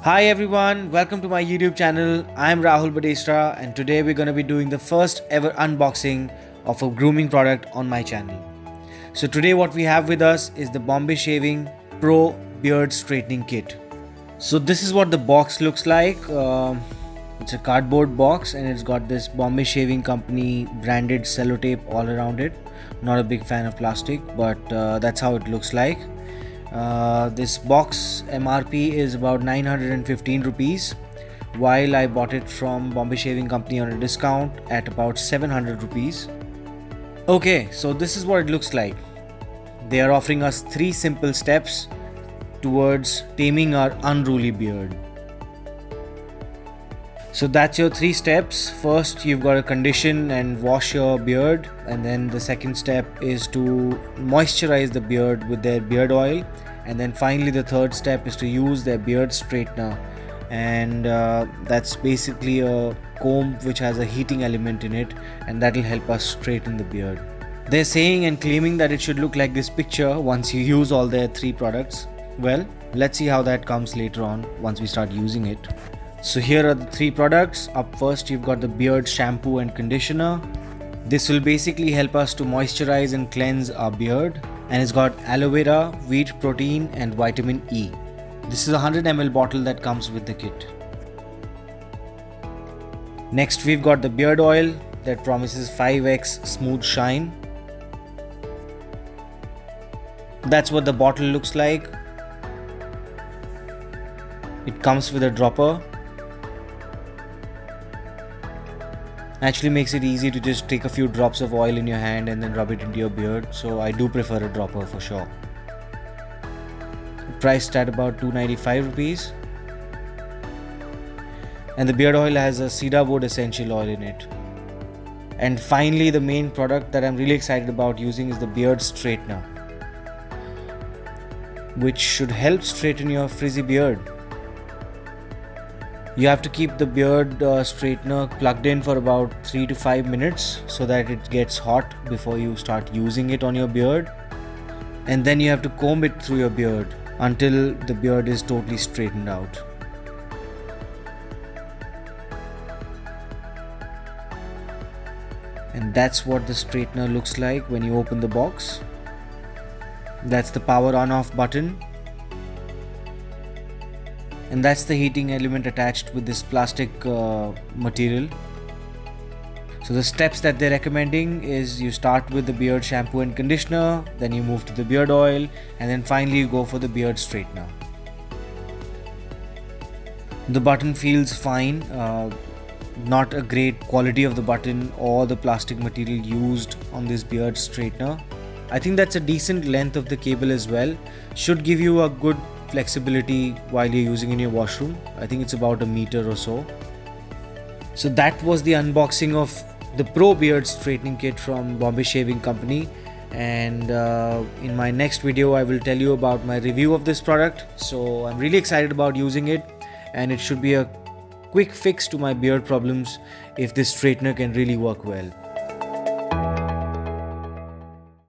Hi everyone, welcome to my YouTube channel. I'm Rahul Badesra and today we're going to be doing the first ever unboxing of a grooming product on my channel. So today what we have with us is the Bombay Shaving Pro Beard Straightening Kit. So this is what the box looks like. It's a cardboard box and it's got this Bombay Shaving Company branded sellotape all around it. Not a big fan of plastic, but that's how it looks like. This box MRP is about 915 rupees, while I bought it from Bombay Shaving Company on a discount at about 700 rupees. Okay, so this is what it looks like. They are offering us 3 simple steps towards taming our unruly beard. So that's your 3 steps. First, you've got to condition and wash your beard, and then the second step is to moisturize the beard with their beard oil, and then finally the third step is to use their beard straightener, and that's basically a comb which has a heating element in it, and that will help us straighten the beard. They're saying and claiming that it should look like this picture once you use all their 3 products. Well, let's see how that comes later on once we start using it. So here are the 3 products. Up first you've got the beard shampoo and conditioner. This will basically help us to moisturize and cleanse our beard, and it's got aloe vera, wheat protein and vitamin E. This is a 100 ml bottle that comes with the kit. Next we've got the beard oil that promises 5x smooth shine. That's what the bottle looks like. It comes with a dropper. Actually makes it easy to just take a few drops of oil in your hand and then rub it into your beard, so I do prefer a dropper for sure. Priced at about 295 rupees. And the beard oil has a cedar wood essential oil in it. And finally the main product that I'm really excited about using is the beard straightener, which should help straighten your frizzy beard. You have to keep the beard straightener plugged in for about 3 to 5 minutes so that it gets hot before you start using it on your beard. And then you have to comb it through your beard until the beard is totally straightened out. And that's what the straightener looks like when you open the box. That's the power on off button. And that's the heating element attached with this plastic material. So the steps that they're recommending is you start with the beard shampoo and conditioner, then you move to the beard oil, and then finally you go for the beard straightener. The button feels fine, not a great quality of the button or the plastic material used on this beard straightener. I think that's a decent length of the cable as well. Should give you a good flexibility while you're using in your washroom. I think it's about a meter or so. So that was the unboxing of the Pro Beard Straightening Kit from Bombay Shaving Company, and in my next video I will tell you about my review of this product. So I'm really excited about using it, and it should be a quick fix to my beard problems if this straightener can really work well.